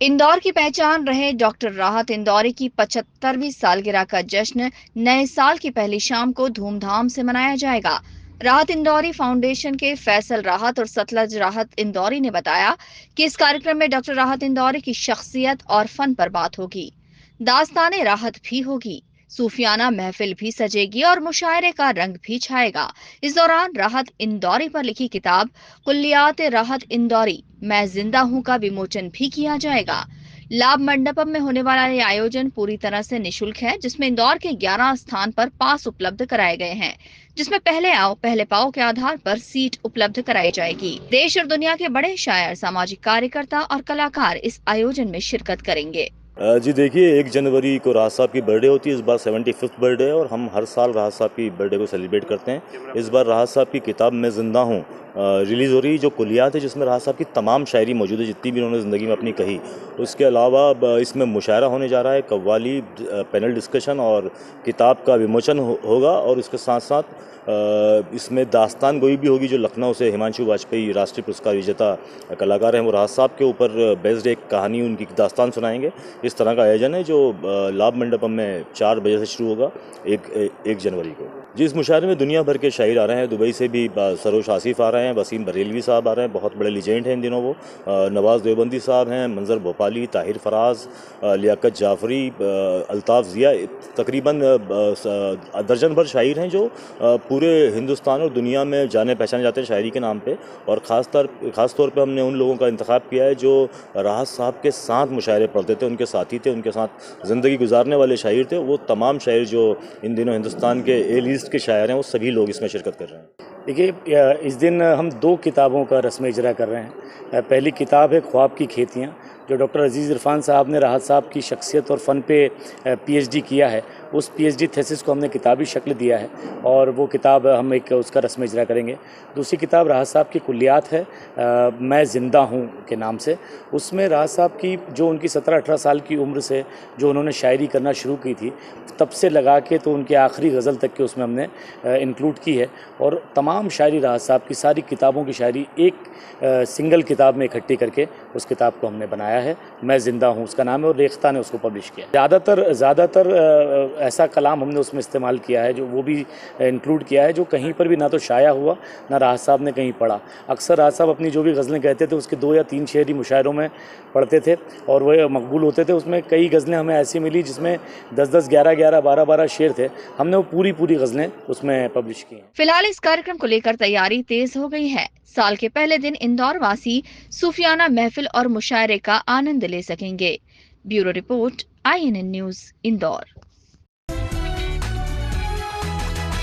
इंदौर की पहचान रहे डॉक्टर राहत इंदौरी की 75वीं सालगिरह का जश्न नए साल की पहली शाम को धूमधाम से मनाया जाएगा। राहत इंदौरी फाउंडेशन के फैसल राहत और सतलज राहत इंदौरी ने बताया कि इस कार्यक्रम में डॉक्टर राहत इंदौरी की शख्सियत और फन पर बात होगी। दास्ताने राहत भी होगी, सूफियाना महफिल भी सजेगी और मुशायरे का रंग भी छाएगा। इस दौरान राहत इंदौरी पर लिखी किताब कुल्लियात राहत इंदौरी मैं जिंदा हूं का विमोचन भी किया जाएगा। लाभ मंडपम में होने वाला ये आयोजन पूरी तरह से निशुल्क है, जिसमें इंदौर के 11 स्थान पर पास उपलब्ध कराए गए हैं, जिसमें पहले आओ पहले पाओ के आधार पर सीट उपलब्ध कराई जाएगी। देश और दुनिया के बड़े शायर, सामाजिक कार्यकर्ता और कलाकार इस आयोजन में शिरकत करेंगे। जी देखिए, 1 जनवरी को राहत साहब की बर्थडे होती है। इस बार 75th बर्थडे है और हम हर साल राहत साहब की बर्थडे को सेलिब्रेट करते हैं। इस बार राहत साहब की किताब मैं ज़िंदा हूँ रिलीज़ हो रही है, जो कुलियात है, जिसमें राहत साहब की तमाम शायरी मौजूद है, जितनी भी उन्होंने ज़िंदगी में अपनी कही। उसके अलावा इसमें मुशायरा होने जा रहा है, कव्वाली, पैनल डिस्कशन और किताब का विमोचन होगा। और इसके साथ साथ इसमें दास्तान गोई भी होगी, जो लखनऊ से हिमांशु वाजपेयी राष्ट्रीय पुरस्कार विजेता कलाकार हैं, वो राहत साहब के ऊपर बेस्ड एक कहानी, उनकी दास्तान सुनाएंगे। इस तरह का आयोजन है जो लाभ मंडपम में 4 बजे से शुरू होगा 1 जनवरी को। जी, इस मुशायरे में दुनिया भर के शायर आ रहे हैं। दुबई से भी सरोश आसिफ आ रहे हैं, वसीम बरेलवी साहब आ रहे हैं, बहुत बड़े लीजेंड हैं इन दिनों वो। नवाज़ देवबंदी साहब हैं, मंजर भोपाली, ताहिर फराज, लियाकत जाफरी, अल्ताफ़ ज़िया, तकरीबन दर्जन भर शायर हैं जो पूरे हिंदुस्तान और दुनिया में जाने पहचाने जाते हैं शायरी के नाम पे। और ख़ास तौर पे हमने उन लोगों का इंतखाब किया है जो राहत साहब के साथ मुशायरे पढ़ते थे, उनके साथी थे, उनके साथ ज़िंदगी गुजारने वाले शायर थे। वो तमाम शायर जो इन दिनों हिंदुस्तान के ए लिस्ट के शायर हैं, वो सभी लोग इसमें शिरकत कर रहे हैं। देखिए, इस दिन हम 2 किताबों का रस्म इजरा कर रहे हैं। पहली किताब है ख्वाब की खेतियाँ, जो डॉक्टर अजीज़ इरफान साहब ने राहत साहब की शख्सियत और फ़न पे पीएचडी किया है। उस पीएचडी थीसिस को हमने किताबी शक्ल दिया है और वो किताब हम एक उसका रस्म इजरा करेंगे। दूसरी किताब राहत साहब की कुल्लियात है, मैं ज़िंदा हूँ के नाम से। उसमें राहत साहब की जो उनकी 17-18 साल की उम्र से जो उन्होंने शायरी करना शुरू की थी, तब से लगा के तो उनके आखिरी गज़ल तक के उसमें हमने इंक्लूड की है। और तमाम शायरी राहत साहब की, सारी किताबों की शायरी एक सिंगल किताब में इकट्ठी करके उस किताब को हमने बनाया है। मैं ज़िंदा हूँ उसका नाम है और रेख्ता ने उसको पब्लिश किया। ज़्यादातर ऐसा कलाम हमने उसमें इस्तेमाल किया है, जो वो भी इंक्लूड किया है, जो कहीं पर भी ना तो शाया हुआ, ना राहत साहब ने कहीं पढ़ा। अक्सर राहत साहब अपनी जो भी गज़लें कहते थे, उसके 2 या 3 शेर ही मुशायरों में पढ़ते थे और वह मकबूल होते थे। उसमें कई गज़लें हमें ऐसी मिली जिसमें 10-10, 11-11, 12-12 शेर थे। हमने वो पूरी गज़लें उसमें पब्लिश की हैं। फिलहाल इस कार्यक्रम को लेकर तैयारी तेज हो गई है। साल के पहले दिन इंदौर वासी सूफियाना महफिल और मुशायरे का आनंद ले सकेंगे। Bureau report, INN news, Indore.